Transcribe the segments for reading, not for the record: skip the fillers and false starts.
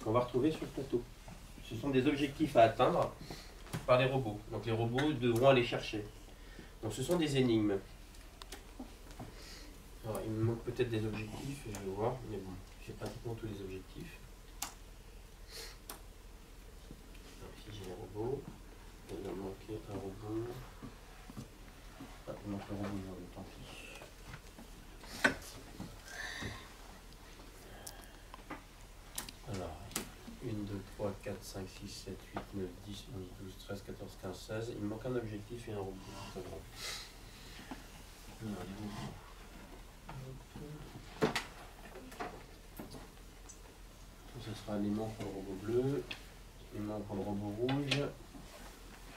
qu'on va retrouver sur le plateau. Ce sont des objectifs à atteindre par les robots. Donc les robots devront aller chercher. Donc ce sont des énigmes. Alors il me manque peut-être des objectifs, je vais voir, mais bon, j'ai pratiquement tous les objectifs. Alors, ici j'ai les robots. Il va manquer un robot. Ah, il manque le robot, tant pis. Alors, 1, 2, 3, 4, 5, 6, 7, 8, 9, 10, 11, 12, 13, 14, 15, 16. Il me manque un objectif et un robot. C'est pas grave. Alors, les robots. Ça sera l'aimant pour le robot bleu, l'aimant pour le robot rouge,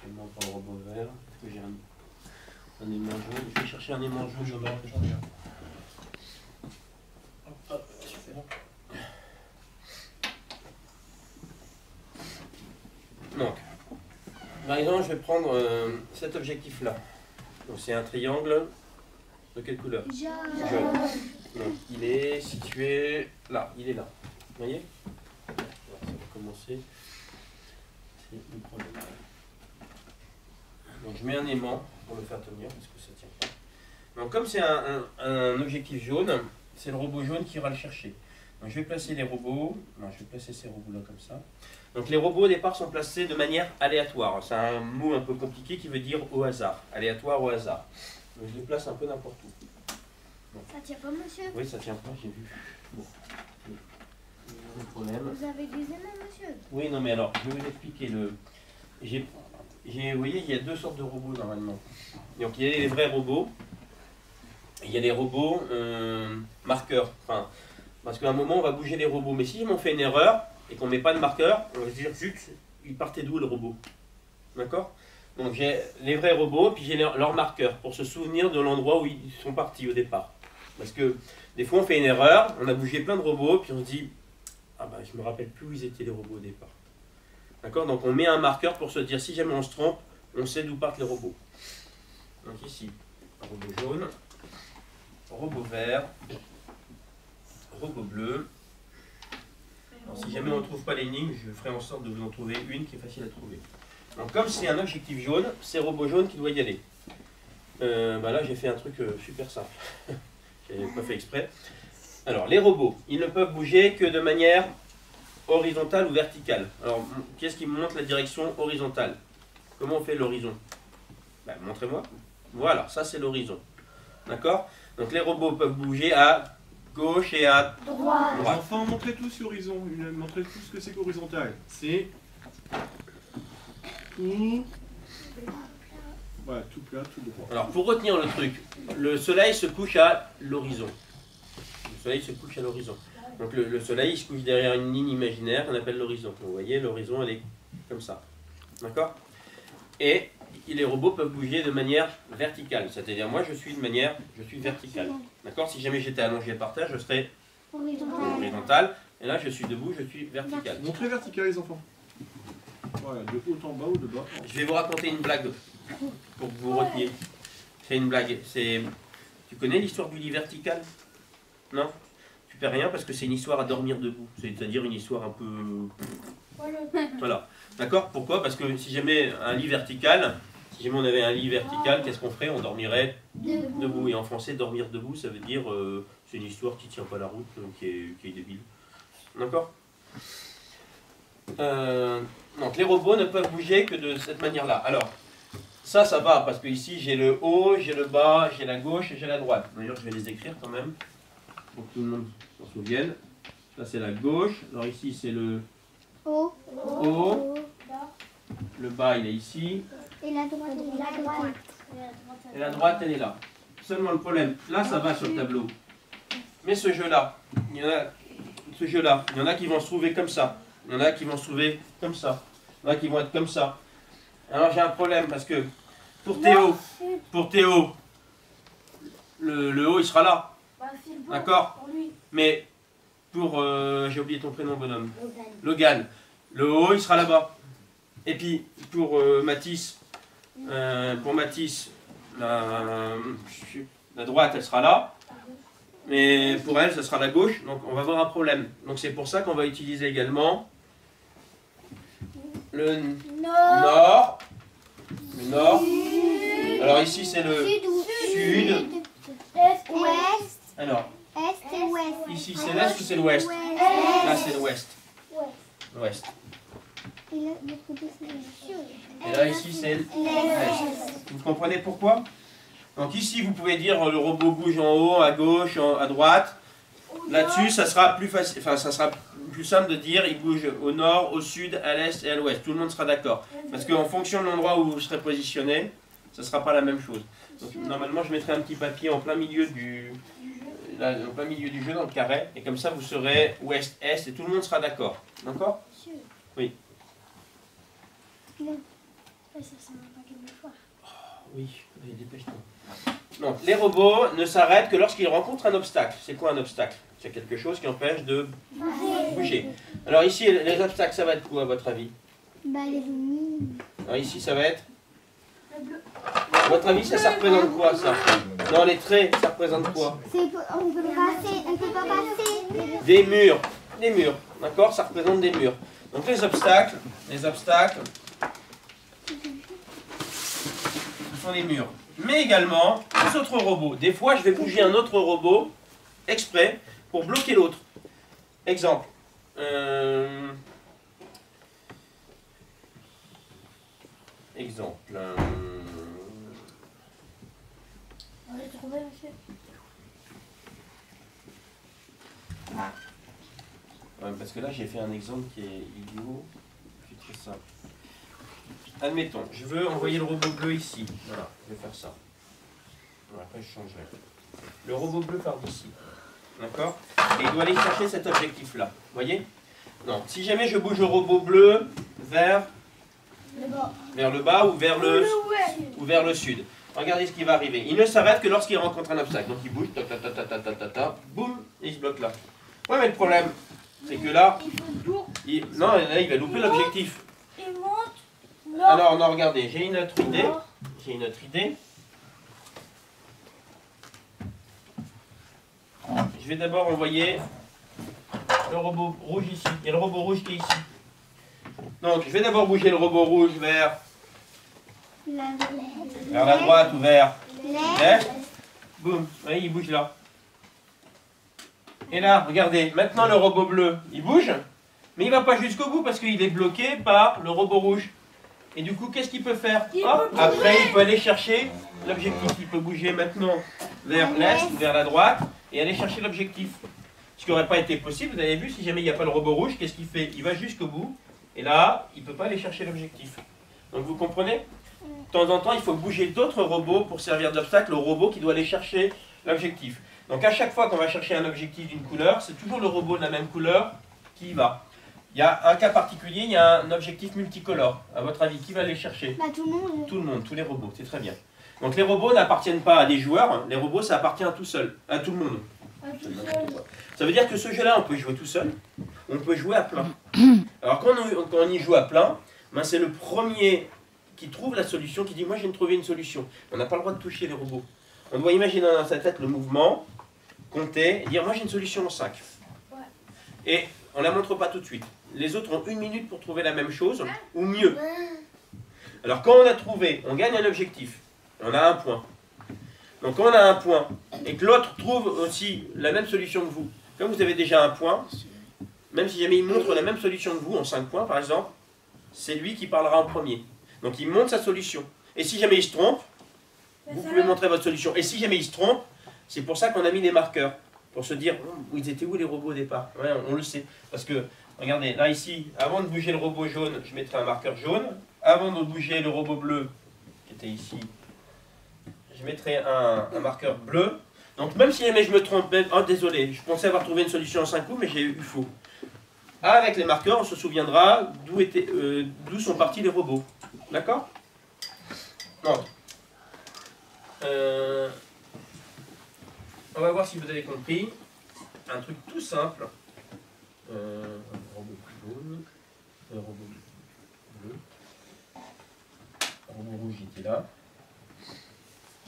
l'aimant pour le robot vert. Est-ce que j'ai un aimant jaune? Je vais chercher un aimant jaune. Hop, super. Donc, par exemple, je vais prendre cet objectif-là. Donc, c'est un triangle de quelle couleur? Jaune. Donc, il est situé là, il est là. Vous voyez? Ça va commencer. C'est le problème. Donc, je mets un aimant pour le faire tenir parce que ça ne tient pas. Donc, comme c'est un objectif jaune, c'est le robot jaune qui ira le chercher. Donc, je vais placer les robots. Non, je vais placer ces robots-là comme ça. Donc les robots au départ sont placés de manière aléatoire. C'est un mot un peu compliqué qui veut dire au hasard. Aléatoire au hasard. Donc je les place un peu n'importe où. Bon. Ça tient pas, monsieur? Oui, ça tient pas, j'ai vu. Bon. Pas de problème. Vous avez des aimants, monsieur? Oui, non mais alors, je vais vous expliquer. Vous voyez, il y a deux sortes de robots normalement. Donc il y a les vrais robots. Et il y a les robots marqueurs. Enfin, parce qu'à un moment, on va bouger les robots. Mais si on fait une erreur, et qu'on ne met pas de marqueur, on va se dire, zut, il partait d'où le robot? D'accord? Donc j'ai les vrais robots, puis j'ai leur marqueur, pour se souvenir de l'endroit où ils sont partis au départ. Parce que des fois on fait une erreur, on a bougé plein de robots, puis on se dit, ah bah je me rappelle plus où ils étaient les robots au départ. D'accord? Donc on met un marqueur pour se dire, si jamais on se trompe, on sait d'où partent les robots. Donc ici, robot jaune, robot vert, robot bleu. Alors, si jamais on ne trouve pas l'énigme, je ferai en sorte de vous en trouver une qui est facile à trouver. Donc comme c'est un objectif jaune, c'est robot jaune qui doit y aller. Bah là j'ai fait un truc super simple. Je n'avais pas fait exprès. Alors les robots, ils ne peuvent bouger que de manière horizontale ou verticale. Alors qu'est-ce qui me montre la direction horizontale? Comment on fait l'horizon? Bah, montrez-moi. Voilà, ça c'est l'horizon. D'accord? Donc les robots peuvent bouger à gauche et à droite. Enfin, montrez tous l'horizon. Montrez tous ce que c'est qu'horizontal. C'est tout. Voilà, tout plat, tout droit. Alors pour retenir le truc, le soleil se couche à l'horizon. Le soleil se couche à l'horizon. Donc le soleil il se couche derrière une ligne imaginaire qu'on appelle l'horizon. Vous voyez, l'horizon elle est comme ça. D'accord? Et les robots peuvent bouger de manière verticale. C'est-à-dire moi je suis verticale. D'accord? Si jamais j'étais allongé par terre, je serais horizontal. Et là je suis debout, je suis vertical. Montrez vertical les enfants. Voilà, de haut en bas ou de bas. Je vais vous raconter une blague pour que vous reteniez. C'est une blague. Tu connais l'histoire du lit vertical? Non? Tu fais rien parce que c'est une histoire à dormir debout. C'est-à-dire une histoire un peu... Voilà. D'accord? Pourquoi? Parce que si jamais un lit vertical, si jamais on avait un lit vertical, qu'est-ce qu'on ferait? On dormirait debout. Et en français, dormir debout, ça veut dire c'est une histoire qui ne tient pas la route, qui est débile. D'accord? Donc les robots ne peuvent bouger que de cette manière-là. Alors, ça va, parce que ici j'ai le haut, j'ai le bas, j'ai la gauche et j'ai la droite. D'ailleurs, je vais les écrire quand même, pour que tout le monde s'en souvienne. Ça c'est la gauche, alors ici c'est le haut, le bas il est ici, et la droite. et la droite elle est là. Seulement le problème, là ça va sur le tableau. Mais ce jeu-là, il y en a qui vont se trouver comme ça. Il y en a qui vont se trouver comme ça. Il y en a qui vont être comme ça. Alors j'ai un problème parce que pour Théo, le haut il sera là. D'accord? Mais pour, j'ai oublié ton prénom bonhomme. Logan. Le haut il sera là-bas. Et puis pour Mathis, la droite elle sera là. Mais pour elle, ce sera la gauche, donc on va avoir un problème. Donc c'est pour ça qu'on va utiliser également le nord. Le nord. Alors ici c'est le sud. Ouest. Alors, Est et ouest. ici c'est l'est ou c'est l'ouest? Là c'est l'ouest. L'ouest. Et là, de l'autre côté, c'est le sud. Et là ici c'est l'est. Vous comprenez pourquoi? Donc ici vous pouvez dire le robot bouge en haut, à gauche, à droite. Là-dessus ça sera plus facile, enfin ça sera plus simple de dire il bouge au nord, au sud, à l'est et à l'ouest. Tout le monde sera d'accord. Parce qu'en fonction de l'endroit où vous serez positionné, ça ne sera pas la même chose. Donc, normalement je mettrai un petit papier en plein milieu du jeu dans le carré. Et comme ça vous serez ouest, est et tout le monde sera d'accord. D'accord? Oui. Oui, allez, dépêche-toi. Donc, les robots ne s'arrêtent que lorsqu'ils rencontrent un obstacle. C'est quoi un obstacle? C'est quelque chose qui empêche de bouger. Alors ici, les obstacles, ça va être quoi à votre avis? Bah, les lumières. Alors ici, ça va être... À votre avis, ça représente quoi, ça? Non, les traits, ça représente quoi? On peut passer, on peut pas passer. Des murs. Des murs, d'accord? Ça représente des murs. Donc les obstacles, ce sont les murs. Mais également, les autres robots. Des fois, je vais bouger un autre robot exprès pour bloquer l'autre. Exemple. Exemple. Ouais, parce que là, j'ai fait un exemple qui est idiot. C'est très simple. Admettons, je veux envoyer le robot bleu ici. Voilà, je vais faire ça. Bon, après, je changerai. Le robot bleu part d'ici. D'accord? Et il doit aller chercher cet objectif-là. Vous voyez? Non. Si jamais je bouge le robot bleu vers le bas ou vers le sud. Regardez ce qui va arriver. Il ne s'arrête que lorsqu'il rencontre un obstacle. Donc il bouge, boum, et il se bloque là. Ouais, mais le problème, c'est que là, il va louper l'objectif. Alors, non, regardez, j'ai une autre idée. Je vais d'abord envoyer le robot rouge ici. Il y a le robot rouge qui est ici. Donc, je vais d'abord bouger le robot rouge vers la droite ou vers l'est. Boum, voyez, il bouge là. Et là, regardez, maintenant le robot bleu, il bouge, mais il ne va pas jusqu'au bout parce qu'il est bloqué par le robot rouge. Et du coup, qu'est-ce qu'il peut faire? Hop, après, il peut aller chercher l'objectif. Il peut bouger maintenant vers l'est, vers la droite, et aller chercher l'objectif. Ce qui n'aurait pas été possible, vous avez vu, si jamais il n'y a pas le robot rouge, qu'est-ce qu'il fait? Il va jusqu'au bout, et là, il ne peut pas aller chercher l'objectif. Donc vous comprenez? De temps en temps, il faut bouger d'autres robots pour servir d'obstacle au robot qui doit aller chercher l'objectif. Donc à chaque fois qu'on va chercher un objectif d'une couleur, c'est toujours le robot de la même couleur qui y va. Il y a un cas particulier, il y a un objectif multicolore. À votre avis, qui va aller chercher? Bah, tout le monde. Tout le monde, tous les robots, c'est très bien. Donc les robots n'appartiennent pas à des joueurs, les robots ça appartient à tout seul, à tout le monde. Ça veut dire que ce jeu-là, on peut y jouer tout seul, on peut jouer à plein. Alors quand on y joue à plein, ben c'est le premier qui trouve la solution, qui dit moi j'ai trouvé une solution. On n'a pas le droit de toucher les robots. On doit imaginer dans sa tête le mouvement, compter, et dire moi j'ai une solution en 5. Et on ne la montre pas tout de suite. Les autres ont 1 minute pour trouver la même chose, ou mieux. Alors quand on a trouvé, on gagne un objectif. On a un point. Donc quand on a un point, et que l'autre trouve aussi la même solution que vous, comme vous avez déjà un point, même si jamais il montre la même solution que vous, en 5 points par exemple, c'est lui qui parlera en premier. Donc il montre sa solution. Et si jamais il se trompe, vous pouvez montrer votre solution. Et si jamais il se trompe, c'est pour ça qu'on a mis des marqueurs. Pour se dire, ils étaient où les robots au départ? Ouais, on le sait. Parce que, regardez, là ici, avant de bouger le robot jaune, je mettrai un marqueur jaune. Avant de bouger le robot bleu, qui était ici, je mettrai un marqueur bleu. Donc même si jamais je me trompe, oh désolé, je pensais avoir trouvé une solution en 5 coups, mais j'ai eu faux. Avec les marqueurs, on se souviendra d'où sont partis les robots. D'accord? Donc, on va voir si vous avez compris. Un truc tout simple. Un robot jaune, un robot bleu, un robot rouge était là.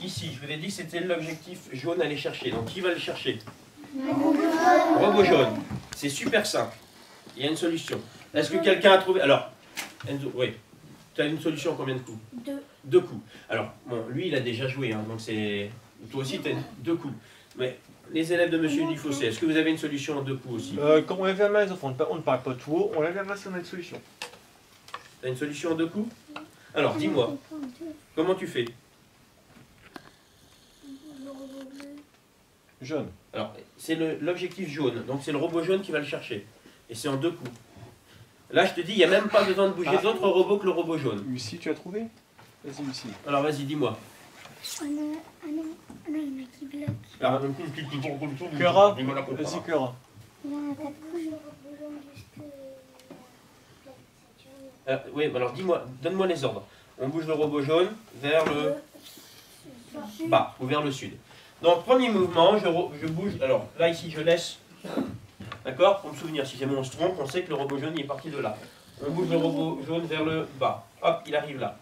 Ici, je vous ai dit que c'était l'objectif jaune à aller chercher. Donc qui va le chercher? Robot jaune. C'est super simple. Il y a une solution. Est-ce que quelqu'un a trouvé? Alors, Enzo, oui. Tu as une solution en combien de coups? 2. 2 coups. Alors, bon, lui, il a déjà joué, hein, donc c'est... Toi aussi, tu as 2 coups. Mais les élèves de Monsieur Dufossé, est-ce que vous avez une solution en 2 coups aussi? Quand on lève la main, les enfants, on ne parle pas tout haut, on lève la main si on a une solution. Tu as une solution en 2 coups? Alors, dis-moi, comment tu fais? Jaune. Alors, c'est l'objectif jaune, donc c'est le robot jaune qui va le chercher. Et c'est en 2 coups. Là, je te dis, il n'y a même pas besoin de bouger d'autres robots que le robot jaune. Lucie, tu as trouvé? Vas-y, Lucie. Alors, vas-y, dis-moi. Ah non, il y en a qui bloquent. Alors, Clara, vas-y, Clara. Il y en a 4 coups. Oui, alors dis-moi, donne-moi les ordres. On bouge le robot jaune vers le bas ou vers le sud. Donc, premier mouvement, je bouge. Alors, là, ici, je laisse. D'accord? Pour me souvenir, si jamais on se trompe, on sait que le robot jaune il est parti de là. On bouge le robot jaune vers le bas. Hop, il arrive là.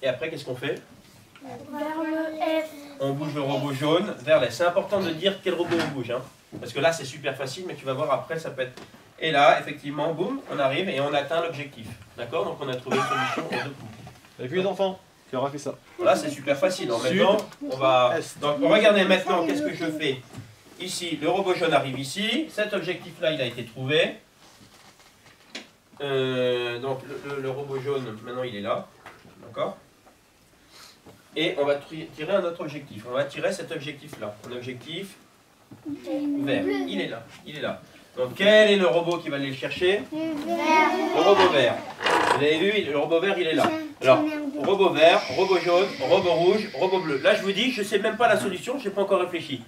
Et après, qu'est-ce qu'on fait? Vers le F. On bouge le robot jaune vers l'est. C'est important de dire quel robot on bouge. Hein. Parce que là, c'est super facile, mais tu vas voir après, ça peut être... Et là, effectivement, boum, on arrive et on atteint l'objectif. D'accord? Donc, on a trouvé une solution en 2 coups. Et puis les enfants, Clara fait ça. Voilà, c'est super facile. En même temps, on va... Donc, regardez maintenant, qu'est-ce que je fais? Ici, le robot jaune arrive ici. Cet objectif-là, il a été trouvé. Donc, le robot jaune, maintenant, il est là. D'accord? Et on va tirer un autre objectif. On va tirer cet objectif-là. Un objectif vert. Il est là. Il est là. Donc, quel est le robot qui va aller le chercher? Le robot vert. Vous avez vu, le robot vert, il est là. Alors, robot vert, robot jaune, robot rouge, robot bleu. Là, je vous dis, je ne sais même pas la solution, je n'ai pas encore réfléchi.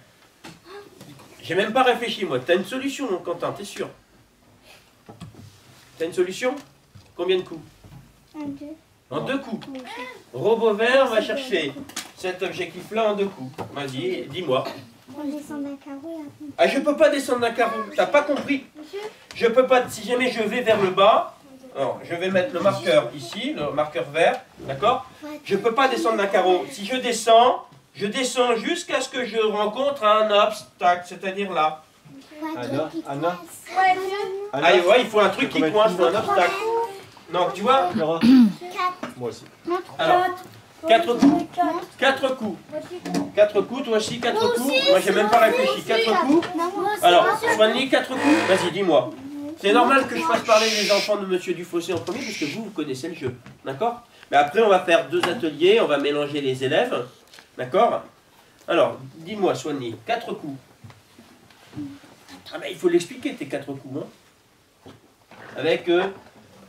J'ai même pas réfléchi, moi. Tu as une solution, mon Quentin, t'es sûr? Tu as une solution? Combien de coups? En 2 coups. Robot vert va chercher cet objectif-là en 2 coups. Vas-y, dis-moi. On descend d'un carreau et après. Ah, je peux pas descendre d'un carreau. T'as pas compris? Je peux pas. Si jamais je vais vers le bas, alors, je vais mettre le marqueur ici, le marqueur vert, d'accord? Je peux pas descendre d'un carreau. Si je descends jusqu'à ce que je rencontre un obstacle, c'est-à-dire là. Anna, Anna. Ah, ouais, il faut un truc qui coince, il faut un obstacle. Donc, tu vois? Clara. Moi aussi. Alors, 4 coups. 4 coups. 4 coups, toi aussi 4 coups. Moi, j'ai même pas réfléchi. 4 coups. Alors, Swanny, 4 coups. Vas-y, dis-moi. C'est normal que je fasse parler les enfants de Monsieur Dufossé en premier, parce que vous connaissez le jeu. D'accord? Mais après, on va faire 2 ateliers, on va mélanger les élèves. D'accord? Alors, dis-moi, Swanny, 4 coups. Ah, mais il faut l'expliquer, tes 4 coups. Hein. Avec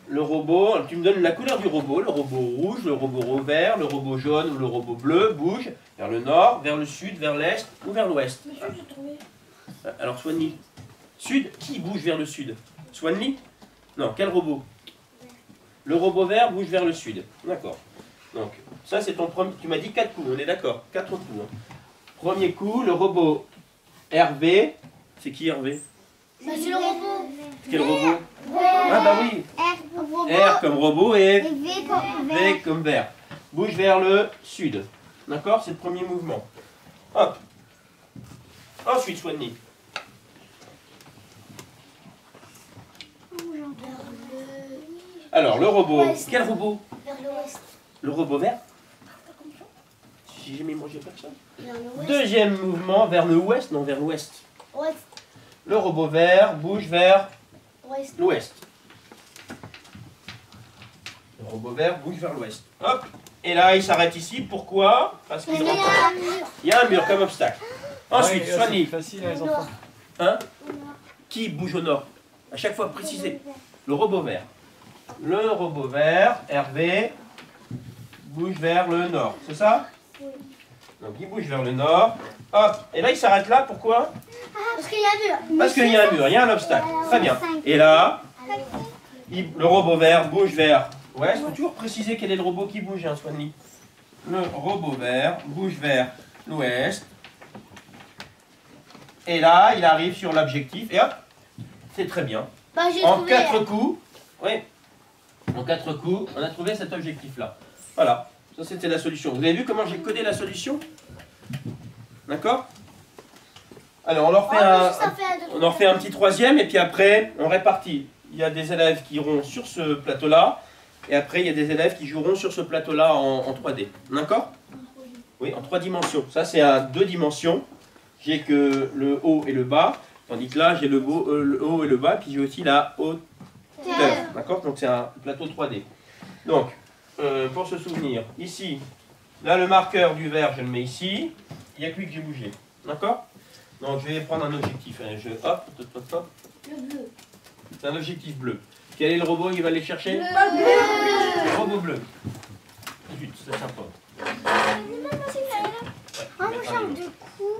le robot, tu me donnes la couleur du robot, le robot rouge, le robot vert, le robot jaune ou le robot bleu bouge vers le nord, vers le sud, vers l'est ou vers l'ouest. Alors Swanny, sud, qui bouge vers le sud? Swanny? Non, quel robot? Le robot vert bouge vers le sud. D'accord. Donc, ça c'est ton premier, tu m'as dit 4 coups, on est d'accord? 4 coups. Hein. Premier coup, le robot Hervé, c'est qui Hervé? C'est le robot. Quel robot? Ah bah oui, R comme robot et V comme vert. Bouge vers le sud. D'accord? C'est le premier mouvement. Hop. Ensuite, Swanny. Alors, le robot. Quel robot? Vers l'ouest. Le robot vert? Si j'ai jamais mangé personne. Deuxième mouvement, vers le ouest. Non, vers l'ouest. Ouest. Le robot vert bouge vers Ouest. l'ouest. Le robot vert bouge vers l'ouest. Hop. Et là, il s'arrête ici. Pourquoi? Parce qu'il rentre. Il y a un mur comme obstacle. Ensuite, Ouais, Swanny. c'est facile, les enfants. Hein? Qui bouge au nord? À chaque fois, précisez. Le robot vert. Le robot vert, Hervé, bouge vers le nord. C'est ça? Donc, il bouge vers le nord. Hop. Et là, il s'arrête là. Pourquoi? Parce qu'il y a un mur. Parce qu'il y a un mur, il y a un obstacle. Très bien. Et là, le robot vert bouge vers... Ouais, il faut toujours préciser quel est le robot qui bouge, hein, Swanny. Le robot vert bouge vers l'ouest. Et là, il arrive sur l'objectif. Et hop, c'est très bien. Bah, j'ai En trouvé. 4 coups, oui, en 4 coups, on a trouvé cet objectif-là. Voilà, ça c'était la solution. Vous avez vu comment j'ai codé la solution? D'accord? Alors, on en refait un petit troisième et puis après, on répartit. Il y a des élèves qui iront sur ce plateau-là Et après, il y a des élèves qui joueront sur ce plateau-là en 3D. D'accord? Oui, en 3 dimensions. Ça, c'est à 2 dimensions. J'ai que le haut et le bas. Tandis que là, j'ai le haut et le bas. Puis j'ai aussi la hauteur. D'accord? Donc, c'est un plateau 3D. Donc, pour se souvenir, ici, là, le marqueur du vert, je le mets ici. Il n'y a que lui que j'ai bougé. D'accord? Donc, je vais prendre un objectif. Hop, hop, hop. Le bleu. C'est un objectif bleu. Quel est le robot qui va aller chercher? Le Robot bleu. Zut, c'est sympa. bleu. Moi, je change de coup.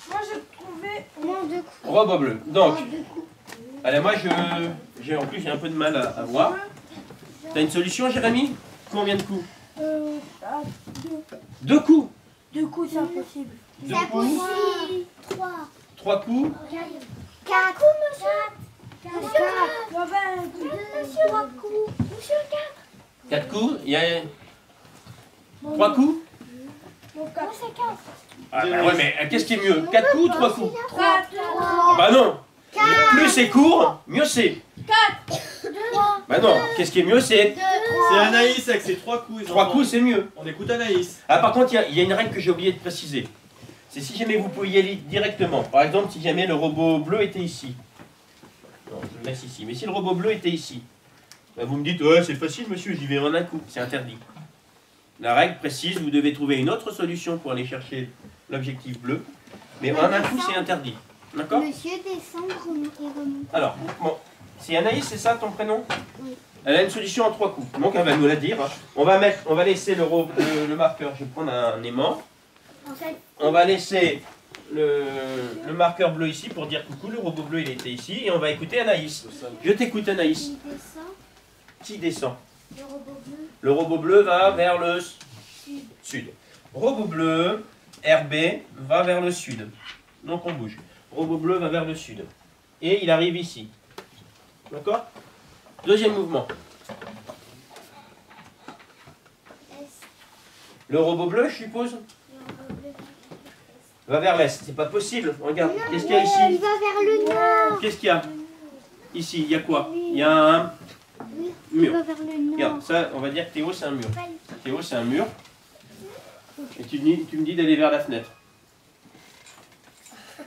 Moi, j'ai trouvé. Moins de coups. Robot bleu. Donc, Moins de coups. allez, moi, en plus, j'ai un peu de mal à voir. T'as une solution, Jérémy? Combien de coups? 2 coups. 2 coups, c'est impossible. 2 C'est coups. possible. 3. 3 coups. 4 coups, monsieur. Monsieur 4. Monsieur 3 coups. Monsieur 4. 4 coups. Il y a 3 coups. Moi, c'est 4. Ah, bah ouais, mais qu'est-ce qui est mieux? 4 coups ou 3 coups? 3. Bah non. Plus c'est court, mieux c'est. 3. Bah non. Qu'est-ce qui est mieux, c'est 2. C'est Anaïs avec ses 3 coups. les 3 enfants. coups, c'est mieux. On écoute Anaïs. Ah, par contre, il y a une règle que j'ai oublié de préciser. C'est si jamais vous pouvez y aller directement. Par exemple, si jamais le robot bleu était ici. Non, je le laisse ici. Mais si le robot bleu était ici, bah vous me dites, ouais, c'est facile, monsieur, j'y vais en un coup. C'est interdit. La règle précise, vous devez trouver une autre solution pour aller chercher l'objectif bleu. Mais en un coup, c'est interdit. D'accord? Monsieur descend et remonte. Alors, bon, c'est Anaïs, c'est ça ton prénom? Oui. Elle a une solution en 3 coups. Donc, elle va nous la dire. Hein. On va laisser le marqueur. Je vais prendre un aimant. En fait, On va laisser le marqueur bleu ici pour dire coucou, le robot bleu il était ici. Et on va écouter Anaïs. Je t'écoute, Anaïs. il descend. Qui descend? Le robot bleu. Le robot bleu va vers le sud. Robot bleu, RB, va vers le sud. Donc on bouge. Robot bleu va vers le sud. Et il arrive ici. D'accord? Deuxième mouvement. Le robot bleu, je suppose, Le robot bleu. va vers l'est. C'est pas possible. Regarde, qu'est-ce qu'il y a Il ici? va vers le nord. Qu'est-ce qu'il y a? Ici, il y a quoi? Il y a un Oui, il mur. va vers le nord. Regarde, ça, on va dire que Théo, c'est un mur. Théo, c'est un mur. Et tu me dis d'aller vers la fenêtre.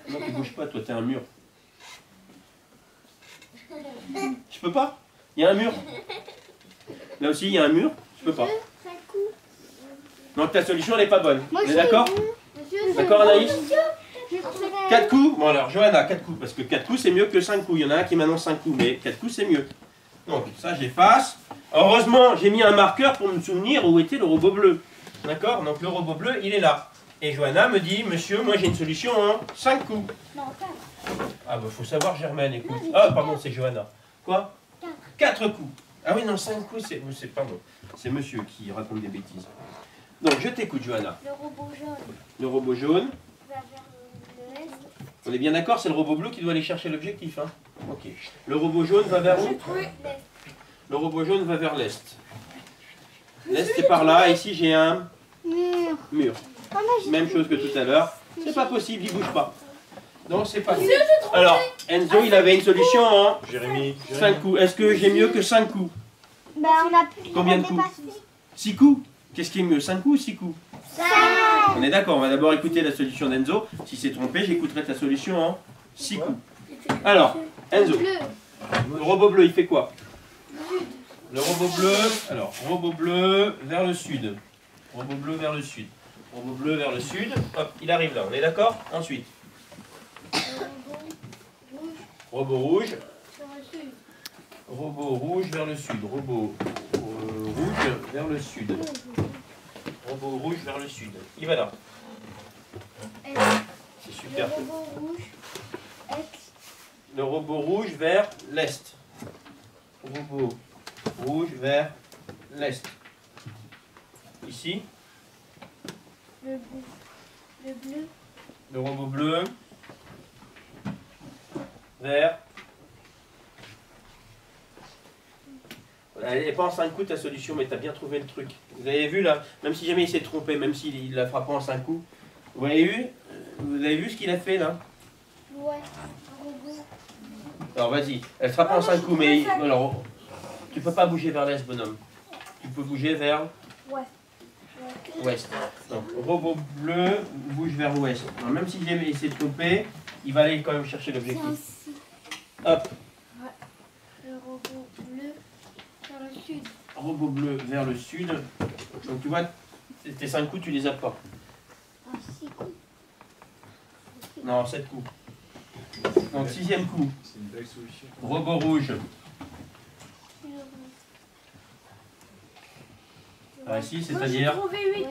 Non, tu bouges pas, toi, t'es un mur. Je peux pas? Il y a un mur. Là aussi, il y a un mur. Je peux pas. Donc ta solution, elle n'est pas bonne. Moi, On est d'accord? Monsieur, D'accord, Anaïs? j'ai trouvé. 4 coups? Bon alors, Johanna, 4 coups. Parce que 4 coups, c'est mieux que 5 coups. Il y en a un qui m'annonce 5 coups, mais 4 coups, c'est mieux. Donc ça, j'efface. Heureusement, j'ai mis un marqueur pour me souvenir où était le robot bleu. D'accord? Donc le robot bleu, il est là. Et Johanna me dit, monsieur, moi j'ai une solution en 5 coups. Non, 4. Ah bah faut savoir, Germaine, écoute. Ah pardon, c'est Johanna. Quoi? 4 coups. Ah oui, non, 5 coups, pardon. C'est monsieur qui raconte des bêtises. Donc je t'écoute, Johanna. Le robot jaune Le robot jaune. va vers l'est. On est bien d'accord, c'est le robot bleu qui doit aller chercher l'objectif. Hein? Ok. Le robot jaune va vers où? Le robot jaune va vers l'est. L'est, c'est par là. Ici, j'ai un Mur. mur. Oh, moi, j'ai Même chose que tout à l'heure. C'est pas possible, il bouge pas. Donc c'est pas possible. Alors, Enzo, il avait une solution en Jérémy. 5 coups. Est-ce que j'ai mieux que 5 coups? Bah, on a plus. Combien de coups? 6 coups? Qu'est-ce qui est mieux, 5 coups ou 6 coups? 5. On est d'accord, on va d'abord écouter la solution d'Enzo. Si c'est trompé, j'écouterai ta solution en 6 coups. Alors, Enzo, le robot bleu, il fait quoi? Le robot bleu, alors, robot bleu vers le sud. Robot bleu vers le sud. Robot bleu vers le sud. Hop, il arrive là, on est d'accord? Ensuite, robot rouge. Robot rouge vers le sud. Robot rouge vers le sud. Robot rouge vers le sud. Il va là. C'est super. Le robot rouge. X. Le robot rouge vers l'est. Robot rouge vers l'est. Ici, Le bleu. Le bleu. le robot bleu vers... Elle n'est pas en 5 coups ta solution, mais tu as bien trouvé le truc. Vous avez vu là, même si jamais il s'est trompé, même s'il la fera pas en 5 coups, vous avez vu ce qu'il a fait là? Ouais. Un robot. Alors vas-y, elle sera pas en 5 coups, mais... Alors, tu peux pas bouger vers l'est, bonhomme. Tu peux bouger vers Ouais. ouest. Donc, robot bleu bouge vers l'ouest. Alors, même si j'ai essayé de couper, il va aller quand même chercher C'est l'objectif. ainsi. Hop, Le robot bleu vers le sud. robot bleu vers le sud. Donc, tu vois, tes 5 coups, tu les as pas. Ah, 6 coups. Non, 7 coups. Donc, 6e coup, C'est une belle solution. robot rouge. Ah, ici, Moi, j'ai c'est-à-dire trouvé 8.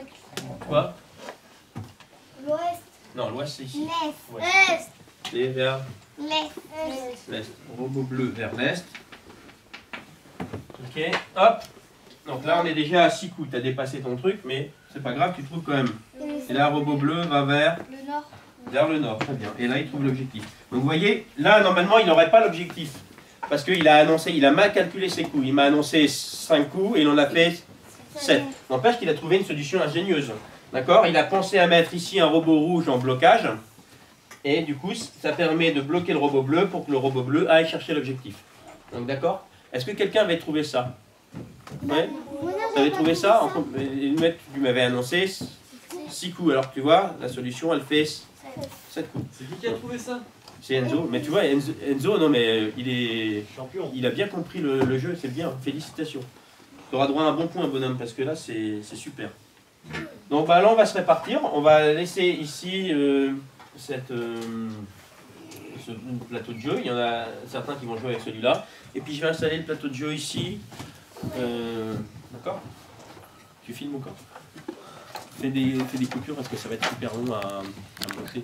quoi? L'ouest. Non, l'ouest, c'est ici. L'est. Ouais. Et vers L'est. l'est. Robot bleu vers l'est. Ok, hop. Donc là, on est déjà à 6 coups. Tu as dépassé ton truc, mais c'est pas grave, tu trouves quand même. Et là, robot bleu va vers Le nord. le nord. Très bien. Et là, il trouve l'objectif. Donc vous voyez, là, normalement, il n'aurait pas l'objectif. Parce qu'il a annoncé, il a mal calculé ses coups. Il m'a annoncé 5 coups et il en a fait 7. N'empêche qu'il a trouvé une solution ingénieuse. D'accord? Il a pensé à mettre ici un robot rouge en blocage. Et du coup, ça permet de bloquer le robot bleu pour que le robot bleu aille chercher l'objectif. Donc d'accord? Est-ce que quelqu'un avait trouvé ça? Ouais? Tu avais trouvé ça? Le mec, tu m'avais annoncé 6 coups. Alors que tu vois, la solution, elle fait 7 coups. C'est qui a trouvé ça? C'est Enzo. Mais tu vois, Enzo, non mais Champion. il a bien compris le jeu, c'est bien. Félicitations. Tu auras droit à un bon point, bonhomme, parce que là, c'est super. Donc bah, là, on va se répartir. On va laisser ici ce plateau de jeu. Il y en a certains qui vont jouer avec celui-là. Et puis je vais installer le plateau de jeu ici. D'accord? Tu filmes encore? Fais des coupures parce que ça va être super long à monter.